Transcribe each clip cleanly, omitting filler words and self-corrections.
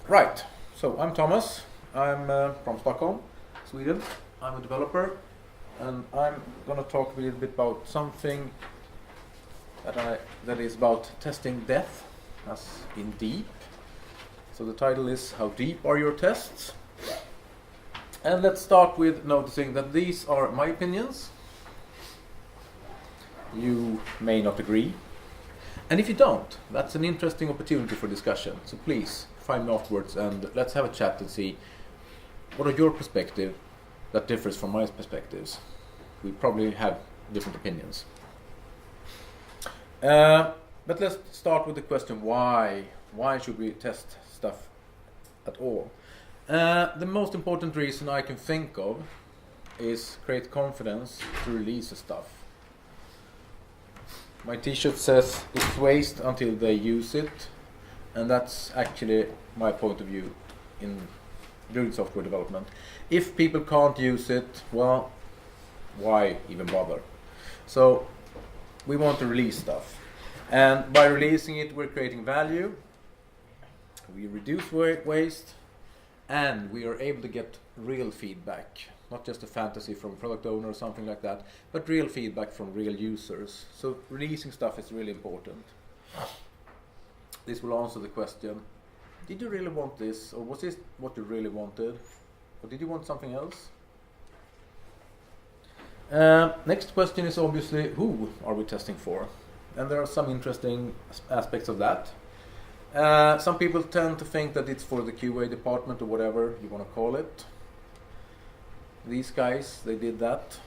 Right, so I'm Thomas. I'm from Stockholm, Sweden. I'm a developer, and I'm going to talk a little bit about something that is about testing depth, as in deep. So the title is How Deep Are Your Tests? And let's start with noticing that these are my opinions. You may not agree. And if you don't, that's an interesting opportunity for discussion. So please find me afterwards and let's have a chat and see what are your perspective that differs from my perspectives. We probably have different opinions. But let's start with the question why? Why should we test stuff at all? The most important reason I can think of is create confidence to release the stuff. My t-shirt says it's waste until they use it, and that's actually my point of view in doing software development. If people can't use it, well, why even bother? So we want to release stuff, and by releasing it we're creating value, we reduce waste, and we are able to get real feedback. Not just a fantasy from a product owner or something like that, but real feedback from real users. So releasing stuff is really important. This will answer the question, did you really want this? Or was this what you really wanted? Or did you want something else? Next question is obviously, who are we testing for? And there are some interesting aspects of that. Some people tend to think that it's for the QA department or whatever you want to call it. These guys, they did that.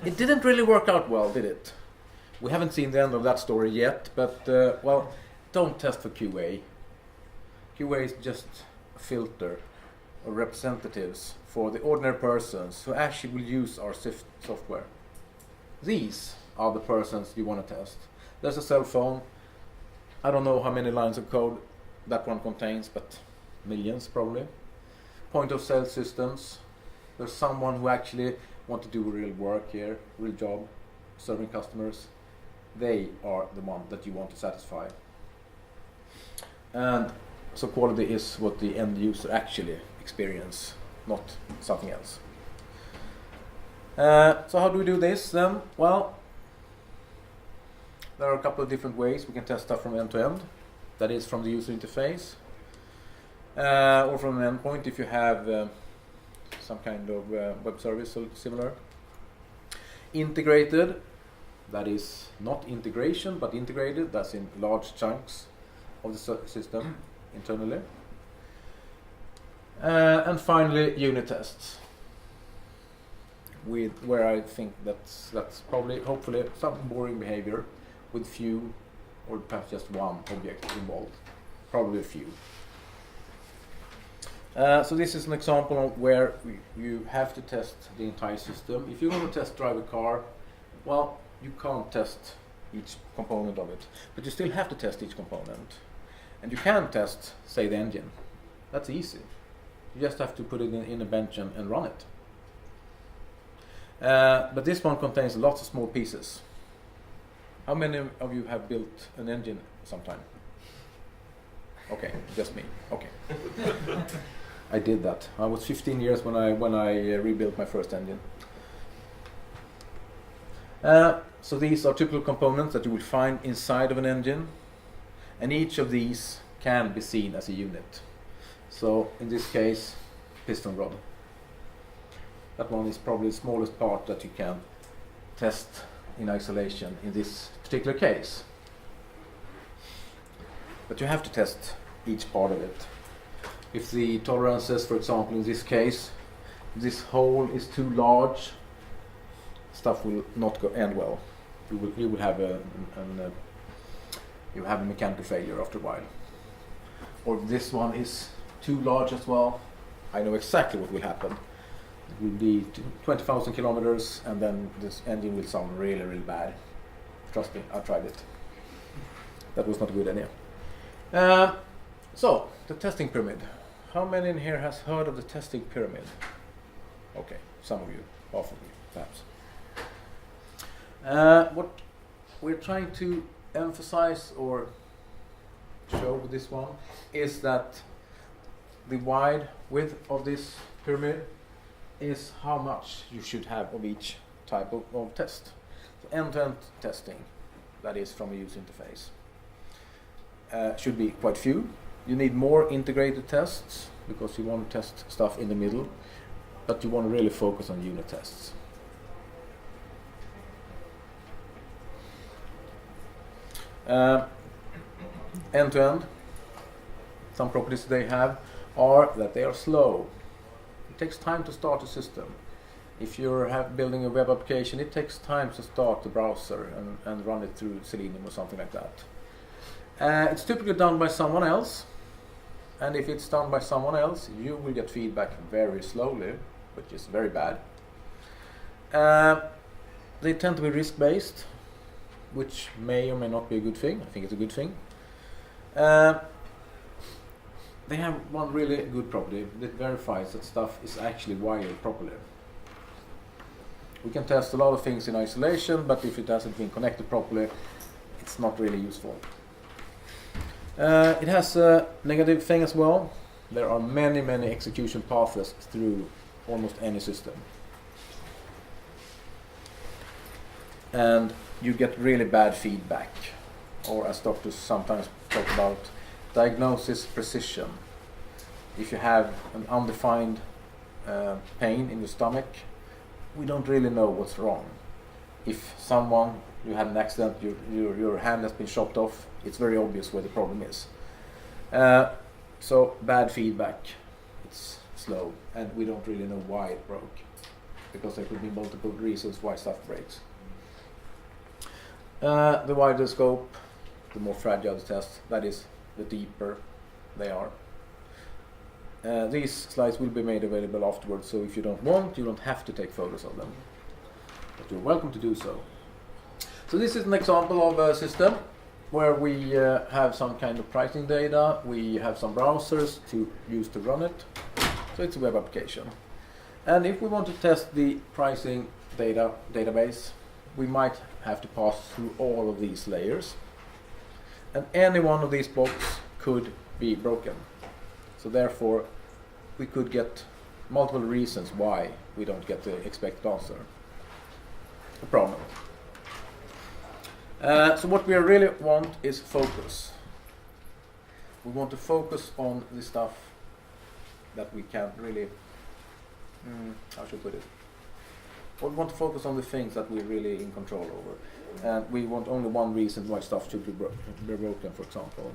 It didn't really work out well, did it? We haven't seen the end of that story yet, but well, don't test for QA. QA is just a filter or representatives for the ordinary persons who actually will use our software. These are the persons you want to test. There's a cell phone. I don't know how many lines of code that one contains, but millions probably. Point of sale systems. There's someone who actually want to do real work here, real job, serving customers. They are the one that you want to satisfy. And so quality is what the end user actually experience, not something else. So how do we do this then? Well, there are a couple of different ways we can test stuff from end to end. That is from the user interface. Or from an endpoint if you have some kind of web service or similar. Integrated, that is not integration but integrated, that's in large chunks of the system internally. And finally unit tests, where I think that's probably hopefully some boring behavior with few or perhaps just one object involved, probably a few. So this is an example of where you have to test the entire system. If you're going to test drive a car, well, you can't test each component of it, but you still have to test each component. And you can test, say, the engine. That's easy. You just have to put it in a bench and run it. But this one contains lots of small pieces. How many of you have built an engine sometime? Okay, just me. Okay. I did that. I was 15 years when I rebuilt my first engine. So these are typical components that you will find inside of an engine, and each of these can be seen as a unit. So in this case, piston rod. That one is probably the smallest part that you can test in isolation in this particular case. But you have to test each part of it. If the tolerances, for example, in this case, this hole is too large, stuff will not end well. You will have a mechanical failure after a while. Or if this one is too large as well, I know exactly what will happen. It will be 20,000 kilometers, and then this engine will sound really, really bad. Trust me, I tried it. That was not a good idea. So, the testing pyramid. How many in here has heard of the testing pyramid? Okay, some of you, half of you, perhaps. What we're trying to emphasize or show with this one is that the wide width of this pyramid is how much you should have of each type of test. So end-to-end testing, that is from a user interface, should be quite few. You need more integrated tests because you want to test stuff in the middle, but you want to really focus on unit tests. End-to-end, some properties they have are that they are slow. It takes time to start a system. If you're building a web application, it takes time to start the browser and run it through Selenium or something like that. It's typically done by someone else, and if it's done by someone else, you will get feedback very slowly, which is very bad. They tend to be risk-based, which may or may not be a good thing. I think it's a good thing. They have one really good property that verifies that stuff is actually wired properly. We can test a lot of things in isolation, but if it hasn't been connected properly, it's not really useful. It has a negative thing as well. There are many execution paths through almost any system. And you get really bad feedback, or as doctors sometimes talk about, diagnosis precision. If you have an undefined pain in your stomach, we don't really know what's wrong. If you had an accident, your hand has been chopped off, it's very obvious where the problem is. So bad feedback, it's slow, and we don't really know why it broke, because there could be multiple reasons why stuff breaks. The wider the scope, the more fragile the test, that is, the deeper they are. These slides will be made available afterwards, so if you don't want, you don't have to take photos of them, but you're welcome to do so. So this is an example of a system where we have some kind of pricing data, we have some browsers to use to run it, so it's a web application. And if we want to test the pricing database, we might have to pass through all of these layers, and any one of these blocks could be broken. So therefore, we could get multiple reasons why we don't get the expected answer. A problem. So what we really want is focus. We want to focus on the stuff that we can really, how should I put it? We want to focus on the things that we're really in control over. And we want only one reason why stuff should be broken, for example.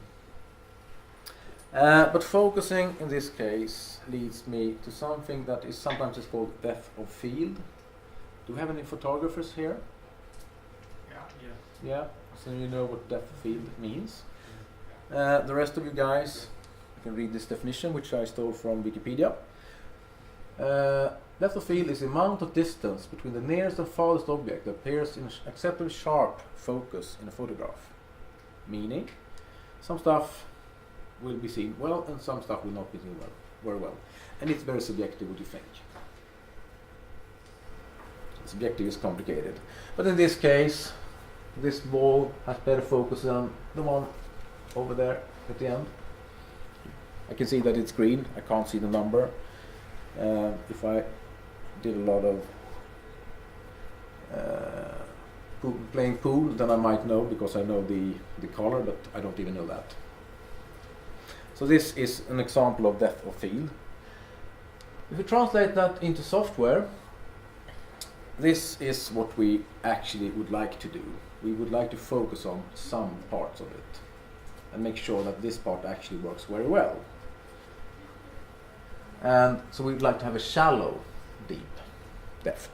But focusing in this case leads me to something that is sometimes called depth of field. Do we have any photographers here? Yeah, so you know what depth of field means. The rest of you guys, you can read this definition, which I stole from Wikipedia. Depth of field is the amount of distance between the nearest and farthest object that appears in acceptably sharp focus in a photograph. Meaning, some stuff will be seen well and some stuff will not be seen very well. And it's very subjective what you think. Subjective is complicated. But in this case, this ball has better focus than the one over there at the end. I can see that it's green, I can't see the number. If I did a lot of playing pool, then I might know, because I know the color, but I don't even know that. So this is an example of depth of field. If we translate that into software, this is what we actually would like to do. We would like to focus on some parts of it and make sure that this part actually works very well. And so we'd like to have a shallow, deep depth.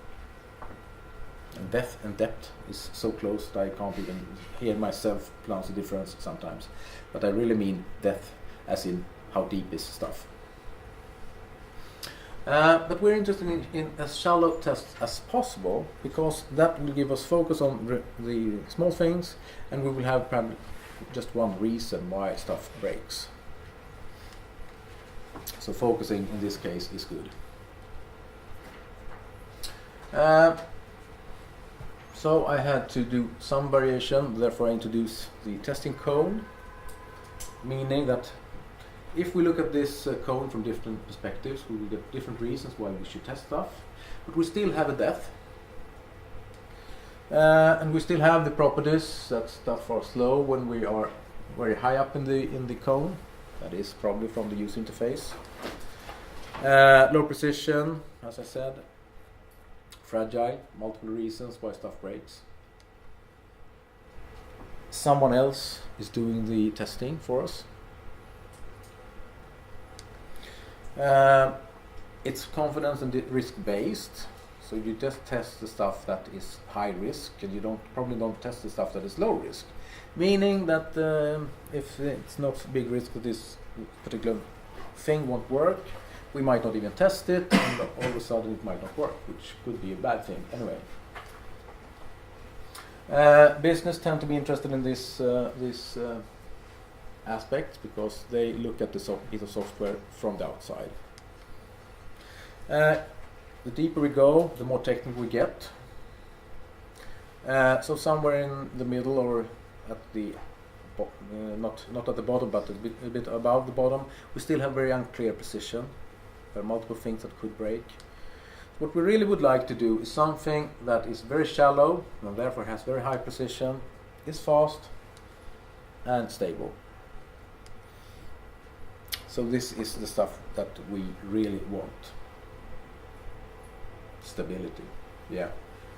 And depth and depth is so close that I can't even hear myself pronounce the difference sometimes. But I really mean depth as in how deep is stuff. But we're interested in as shallow tests as possible, because that will give us focus on the small things, and we will have probably just one reason why stuff breaks. So focusing in this case is good. So I had to do some variation, therefore I introduce the testing cone. meaning that if we look at this code from different perspectives, we will get different reasons why we should test stuff, but we still have a depth. And we still have the properties that stuff are slow when we are very high up in the cone. That is probably from the user interface. Low precision, as I said. Fragile, multiple reasons why stuff breaks. Someone else is doing the testing for us. It's confidence and risk based. So you just test the stuff that is high risk, and you probably don't test the stuff that is low risk. Meaning that if it's not big risk that this particular thing won't work, we might not even test it, and all of a sudden it might not work, which could be a bad thing anyway. Business tend to be interested in this aspect because they look at the piece of software from the outside. The deeper we go, the more technical we get. So somewhere in the middle, or at the not at the bottom, but a bit above the bottom, we still have very unclear precision. There are multiple things that could break. What we really would like to do is something that is very shallow and therefore has very high precision, is fast and stable. So this is the stuff that we really want. Stability. Yeah.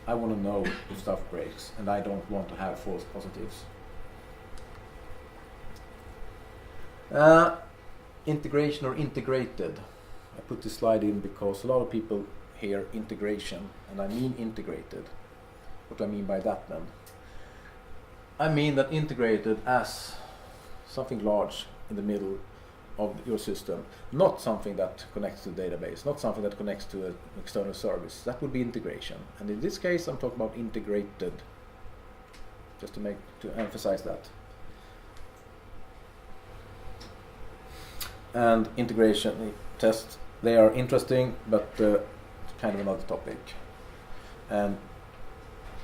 I want to know if stuff breaks, and I don't want to have false positives. Integration or integrated. I put this slide in because a lot of people hear integration, and I mean integrated. What do I mean by that then? I mean that integrated as something large in the middle of your system, not something that connects to the database, not something that connects to an external service. That would be integration. And in this case, I'm talking about integrated, just to emphasize that. And integration tests, they are interesting, but kind of another topic. And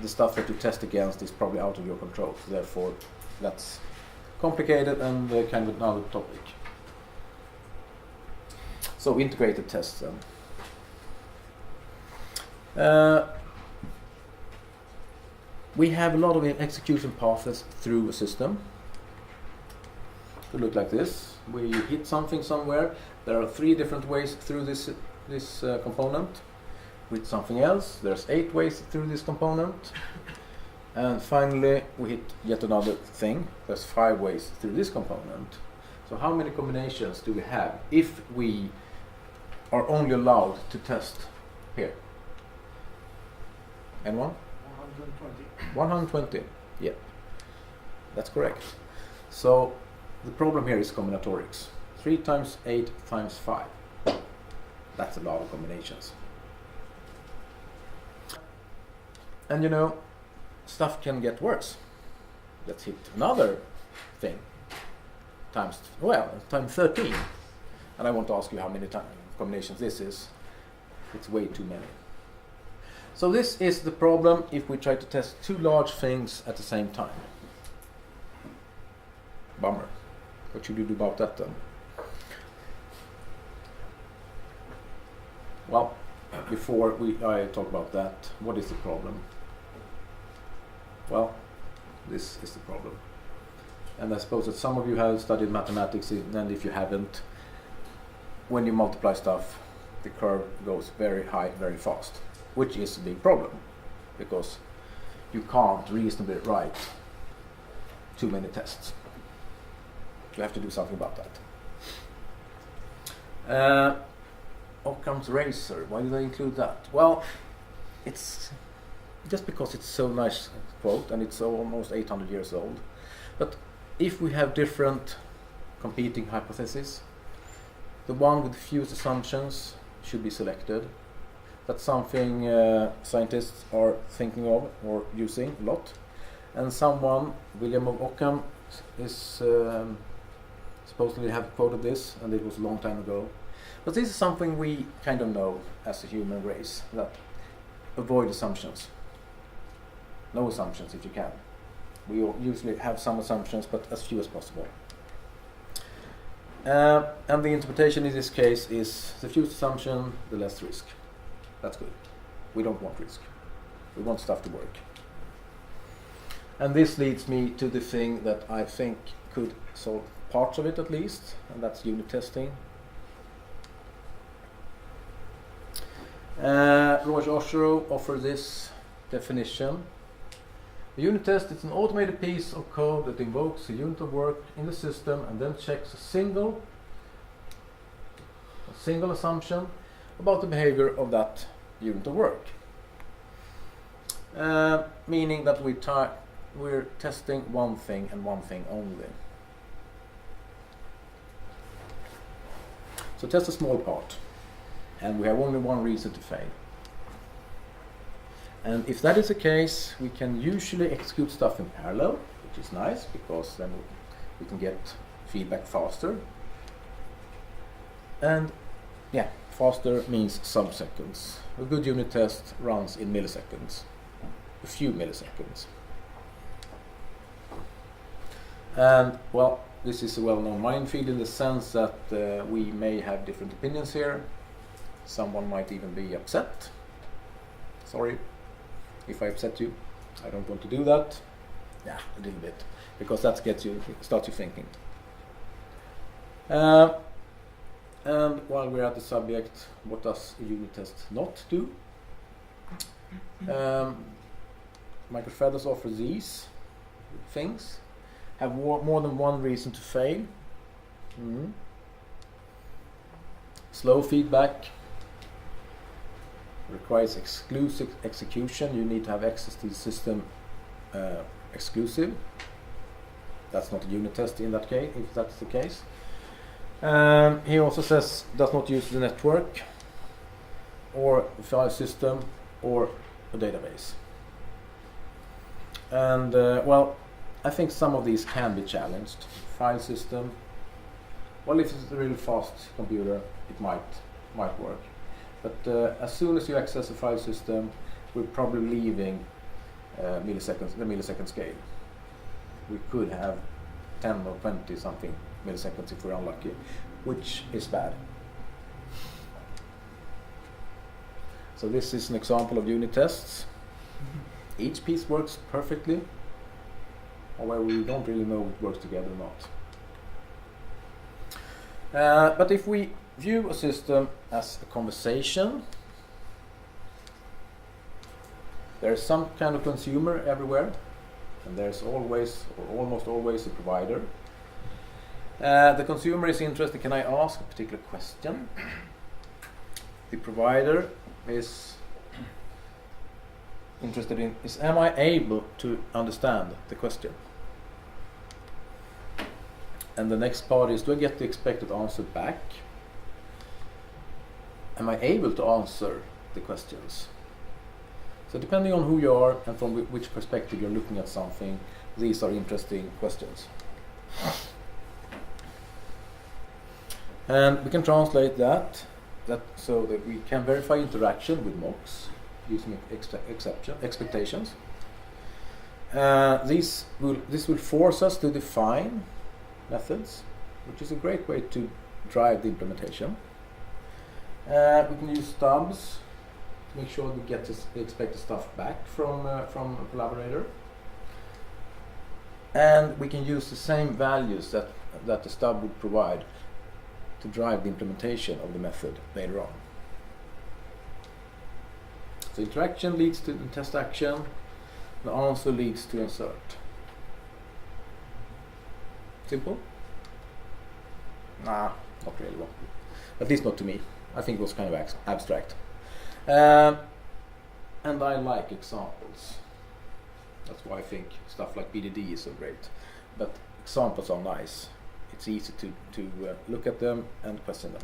the stuff that you test against is probably out of your control. So therefore, that's complicated and kind of another topic. So integrated tests then. We have a lot of execution paths through a system. It could look like this. We hit something somewhere. There are 3 different ways through this component. With something else, there's 8 ways through this component. And finally, we hit yet another thing. There's 5 ways through this component. So how many combinations do we have if we are only allowed to test here? Anyone? 120. 120. Yeah, that's correct. So the problem here is combinatorics. 3 times 8 times 5. That's a lot of combinations. And you know, stuff can get worse. Let's hit another thing. Times 13. And I won't ask you how many combinations this is. It's way too many. So this is the problem if we try to test 2 large things at the same time. Bummer. What should you do about that then? Well, before I talk about that, what is the problem? Well, this is the problem. And I suppose that some of you have studied mathematics, and if you haven't, when you multiply stuff, the curve goes very high, very fast, which is a big problem, because you can't reasonably write too many tests. You have to do something about that. Occam's razor, why did I include that? Well, it's just because it's so nice quote, and it's almost 800 years old. But if we have different competing hypotheses, the one with fewest assumptions should be selected. That's something scientists are thinking of or using a lot. And someone, William of Ockham, is supposedly have quoted this, and it was a long time ago. But this is something we kind of know as a human race, that avoid assumptions. No assumptions if you can. We usually have some assumptions, but as few as possible. And the interpretation in this case is the fewest assumption, the less risk. That's good. We don't want risk. We want stuff to work. And this leads me to the thing that I think could solve parts of it at least, and that's unit testing. Roger Oshiro offers this definition. A unit test is an automated piece of code that invokes a unit of work in the system and then checks a single assumption about the behavior of that unit of work. Meaning that we're testing one thing and one thing only. So test a small part, and we have only one reason to fail. And if that is the case, we can usually execute stuff in parallel, which is nice because then we can get feedback faster. And yeah, faster means sub-seconds. A good unit test runs in milliseconds, a few milliseconds. And well, this is a well-known minefield in the sense that we may have different opinions here. Someone might even be upset. Sorry if I upset you. I don't want to do that. Yeah, a little bit, because that starts you thinking. And while we're at the subject, what does a unit test not do? Microfeathers offer these things. Have more than one reason to fail. Slow feedback. Requires exclusive execution. You need to have access to the system exclusive. That's not a unit test in that case, if that's the case. He also says does not use the network or a file system or a database. And well, I think some of these can be challenged. File system, well, if it's a really fast computer, it might work. But as soon as you access a file system, we're probably leaving the millisecond scale. We could have 10 or 20 something milliseconds if we're unlucky, which is bad. So this is an example of unit tests. Each piece works perfectly, however we don't really know if it works together or not. But if we view a system as a conversation, there's some kind of consumer everywhere, and there's always or almost always a provider. The consumer is interested, can I ask a particular question? The provider is interested in, am I able to understand the question? And the next part is, do I get the expected answer back? Am I able to answer the questions? So depending on who you are and from which perspective you're looking at something, these are interesting questions. And we can translate that so that we can verify interaction with mocks using expectations. This will force us to define methods, which is a great way to drive the implementation. We can use stubs to make sure we get the expected stuff back from a collaborator. And we can use the same values that the stub would provide to drive the implementation of the method later on. So interaction leads to the test action, the answer leads to insert. Simple? Nah, not really. Well. At least not to me. I think it was kind of abstract. And I like examples. That's why I think stuff like BDD is so great. But examples are nice. It's easy to look at them and question them.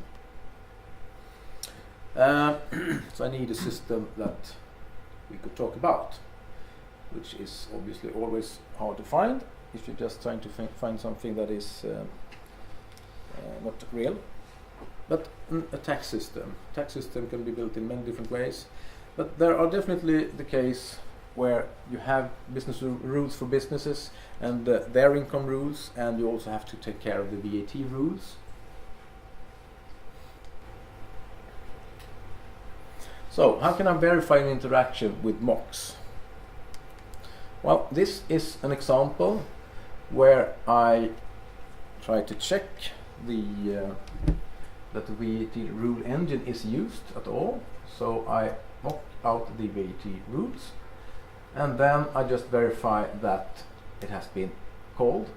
So I need a system that we could talk about, which is obviously always hard to find if you're just trying to find something that is not real. But a tax system. Tax system can be built in many different ways, but there are definitely the case where you have business rules for businesses and their income rules, and you also have to take care of the VAT rules. So how can I verify an interaction with mocks? Well, this is an example where I try to check that the VAT rule engine is used at all. So I mock out the VAT rules, and then I just verify that it has been called.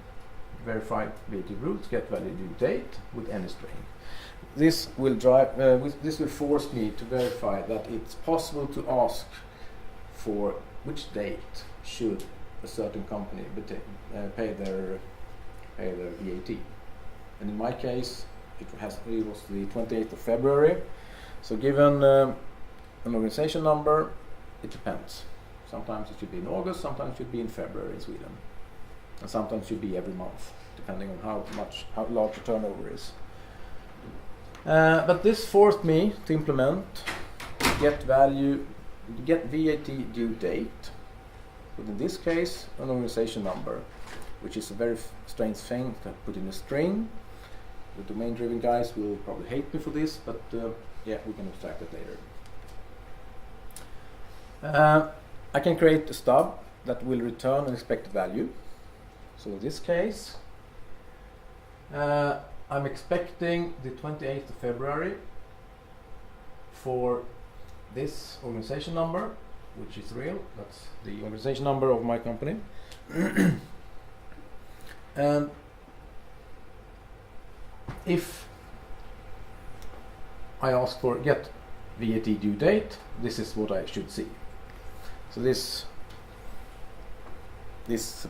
Verify VAT rules, get value due date with any string. This will force me to verify that it's possible to ask for which date should a certain company pay their VAT. And in my case, it was the 28th of February. So given an organization number, it depends. Sometimes it should be in August, sometimes it should be in February in Sweden. And sometimes it should be every month, depending on how large the turnover is. But this forced me to implement get VAT due date, but in this case an organization number, which is a very strange thing to put in a string. The domain-driven guys will probably hate me for this, but yeah, we can abstract it later. I can create a stub that will return an expected value. So in this case, I'm expecting the 28th of February for this organization number, which is real. That's the organization number of my company. And if I ask for get VAT due date, this is what I should see. So this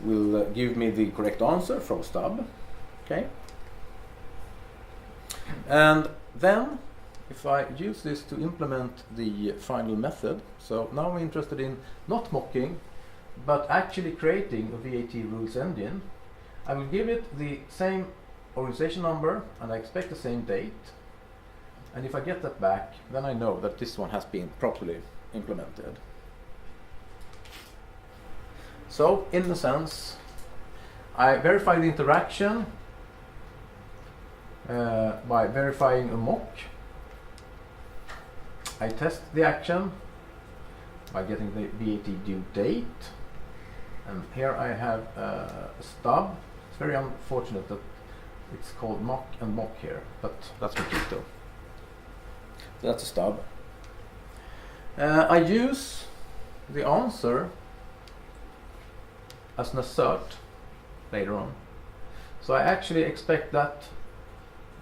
will give me the correct answer from stub. Okay. And then if I use this to implement the final method, so now I'm interested in not mocking, but actually creating a VAT rules engine. I will give it the same organization number and I expect the same date. And if I get that back, then I know that this one has been properly implemented. So in a sense, I verify the interaction by verifying a mock. I test the action by getting the VAT due date, and here I have a stub. It's very unfortunate that it's called mock and mock here, but that's Mojito. So that's a stub. I use the answer as an assert later on. So I actually expect that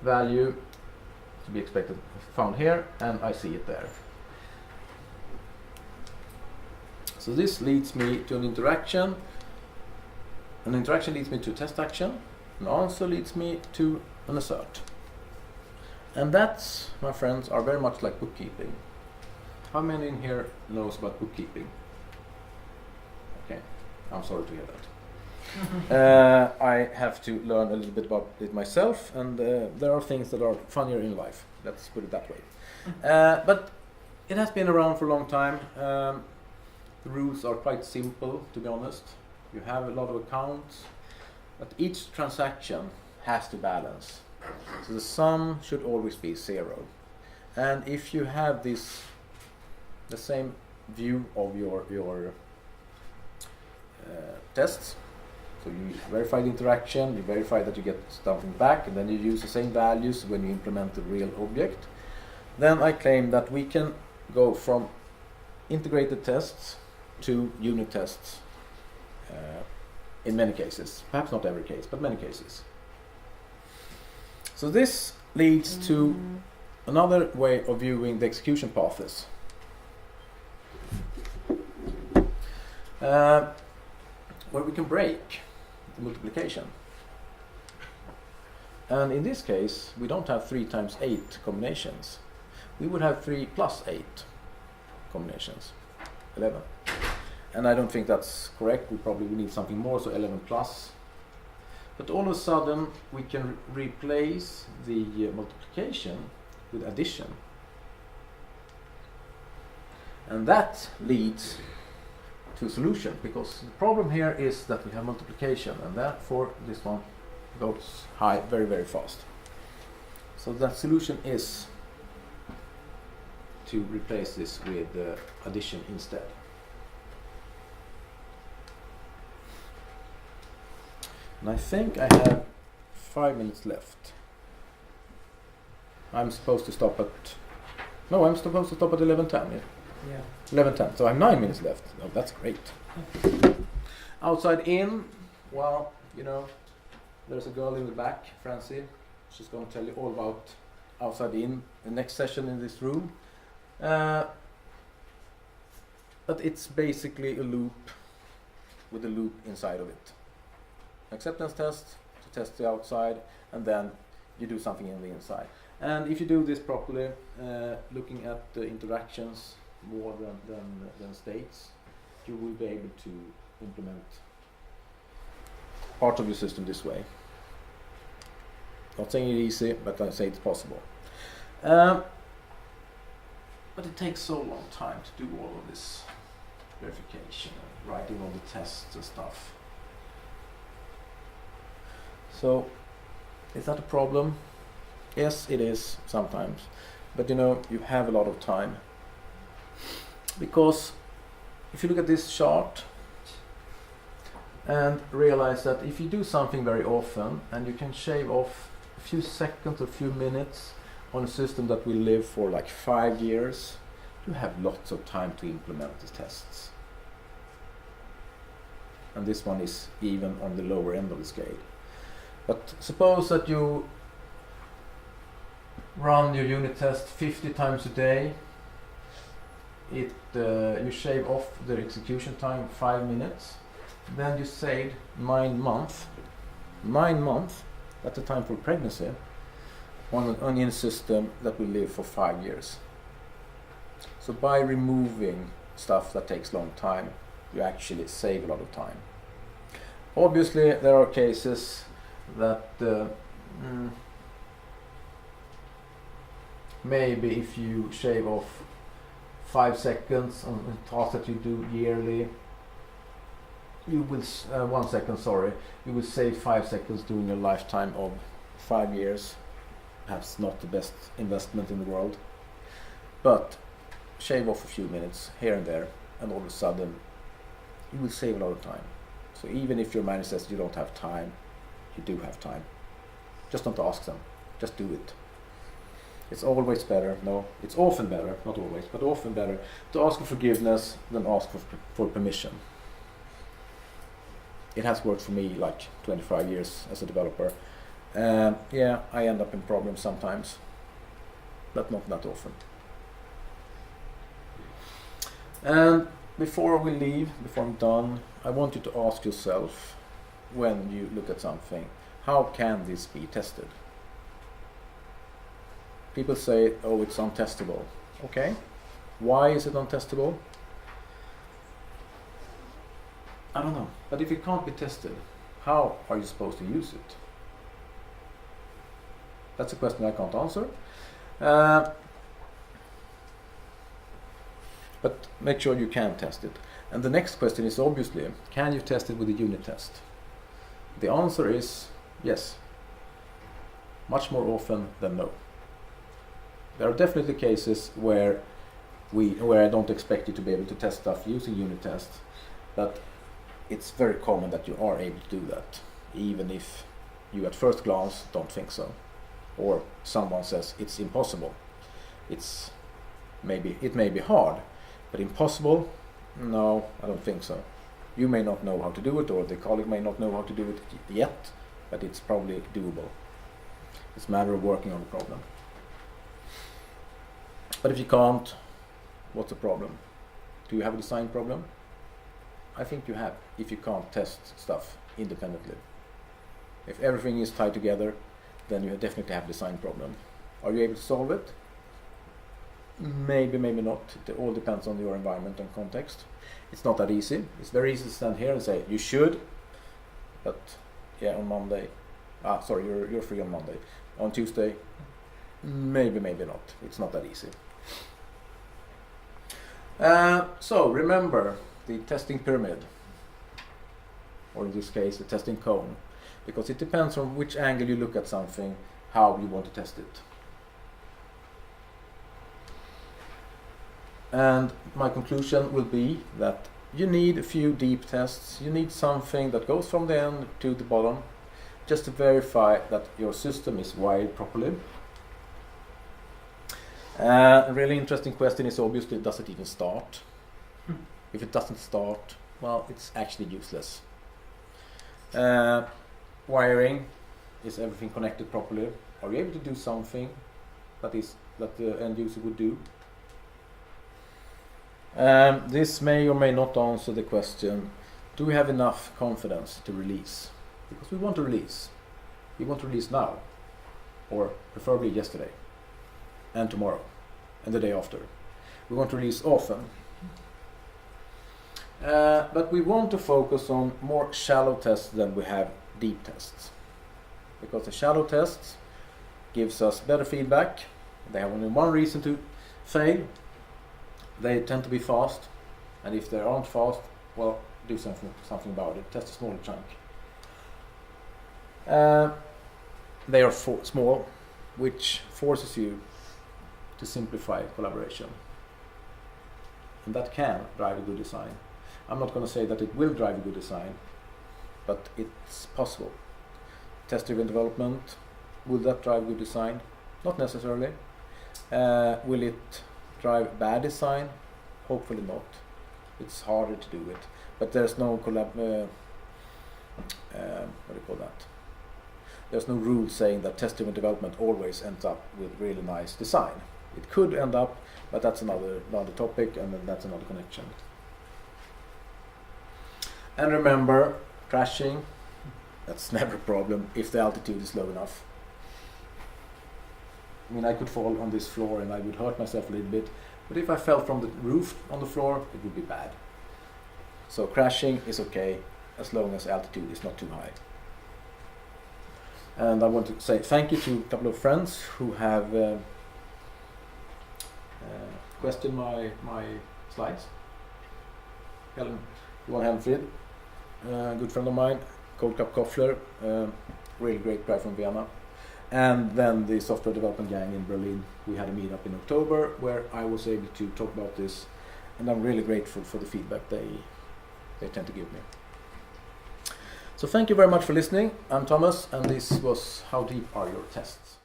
value to be found here, and I see it there. So this leads me to an interaction. An interaction leads me to a test action. An answer leads me to an assert. And that, my friends, are very much like bookkeeping. How many in here knows about bookkeeping? Okay, I'm sorry to hear that. I have to learn a little bit about it myself, and there are things that are funnier in life. Let's put it that way. But it has been around for a long time. The rules are quite simple, to be honest. You have a lot of accounts, but each transaction has to balance. So the sum should always be 0. And if you have the same view of your tests, so you verify the interaction, you verify that you get something back, and then you use the same values when you implement the real object, then I claim that we can go from integrated tests to unit tests in many cases. Perhaps not every case, but many cases. So this leads to another way of viewing the execution paths. Where we can break the multiplication. And in this case, we don't have 3 times 8 combinations. We would have 3 plus 8 combinations, 11. And I don't think that's correct. We probably need something more, so 11 plus. But all of a sudden, we can replace the multiplication with addition. And that leads to a solution, because the problem here is that we have multiplication, and therefore this one goes high very, very fast. So that solution is to replace this with addition instead. And I think I have 5 minutes left. I'm supposed to stop at 11:10. Yeah. 11:10. So I have 9 minutes left. Oh, that's great. Outside in, well, there's a girl in the back, Francie. She's going to tell you all about outside in the next session in this room. But it's basically a loop with a loop inside of it. Acceptance test to test the outside, and then you do something in the inside. And if you do this properly, looking at the interactions more than states, you will be able to implement part of your system this way. Not saying it's easy, but I say it's possible. But it takes so long time to do all of this verification and writing all the tests and stuff. So, is that a problem? Yes, it is sometimes. But you have a lot of time. Because if you look at this chart and realize that if you do something very often and you can shave off a few seconds or a few minutes on a system that will live for like 5 years, you have lots of time to implement the tests. And this one is even on the lower end of the scale. But suppose that you run your unit test 50 times a day. You shave off the execution time 5 minutes. Then you saved 9 months. 9 months, that's the time for pregnancy, on an onion system that will live for 5 years. So by removing stuff that takes long time, you actually save a lot of time. Obviously, there are cases that maybe if you shave off 5 seconds on a task that you do yearly, you will 1 second, sorry, you will save 5 seconds during a lifetime of 5 years. Perhaps not the best investment in the world, but shave off a few minutes here and there, and all of a sudden you will save a lot of time. So even if your manager says you don't have time, you do have time. Just don't ask them, just do it. It's always better, no, it's often better, not always, but often better to ask for forgiveness than ask for permission. It has worked for me like 25 years as a developer. Yeah, I end up in problems sometimes, but not that often. And before we leave, before I'm done, I want you to ask yourself, when you look at something, how can this be tested? People say, oh, it's untestable. Okay, why is it untestable? I don't know. But if it can't be tested, how are you supposed to use it? That's a question I can't answer. But make sure you can test it. And the next question is obviously, can you test it with a unit test? The answer is yes. Much more often than no. There are definitely cases where I don't expect you to be able to test stuff using unit tests, but it's very common that you are able to do that, even if you at first glance don't think so, or someone says it's impossible. It may be hard, but impossible? No, I don't think so. You may not know how to do it, or the colleague may not know how to do it yet, but it's probably doable. It's a matter of working on the problem. But if you can't, what's the problem? Do you have a design problem? I think you have, if you can't test stuff independently. If everything is tied together, then you definitely have a design problem. Are you able to solve it? Maybe, maybe not. It all depends on your environment and context. It's not that easy. It's very easy to stand here and say, you should, but yeah, on Monday, sorry, you're free on Monday. On Tuesday, maybe, maybe not. It's not that easy. So remember the testing pyramid, or in this case the testing cone, because it depends on which angle you look at something, how you want to test it. And my conclusion will be that you need a few deep tests. You need something that goes from the end to the bottom, just to verify that your system is wired properly. A really interesting question is obviously, does it even start? If it doesn't start, well, it's actually useless. Wiring, is everything connected properly? Are you able to do something that the end user would do? This may or may not answer the question, do we have enough confidence to release? Because we want to release. We want to release now, or preferably yesterday, and tomorrow, and the day after. We want to release often. But we want to focus on more shallow tests than we have deep tests. Because the shallow tests gives us better feedback. They have only one reason to fail. They tend to be fast. And if they aren't fast, well, do something about it. Test a smaller chunk. They are small, which forces you to simplify collaboration. And that can drive a good design. I'm not going to say that it will drive a good design, but it's possible. Test-driven development, will that drive good design? Not necessarily. Will it drive bad design? Hopefully not. It's harder to do it, but there's no what do you call that? There's no rule saying that test-driven development always ends up with really nice design. It could end up, but that's another topic, and then that's another connection. And remember, crashing, that's never a problem if the altitude is low enough. I mean, I could fall on this floor and I would hurt myself a little bit, but if I fell from the roof on the floor, it would be bad. So crashing is okay as long as altitude is not too high. And I want to say thank you to a couple of friends who have questioned my slides. Johan Helmfrid, a good friend of mine, Cold Cup Koffler, really great guy from Vienna. And then the software development gang in Berlin. We had a meetup in October where I was able to talk about this, and I'm really grateful for the feedback they tend to give me. So thank you very much for listening. I'm Thomas, and this was How Deep Are Your Tests?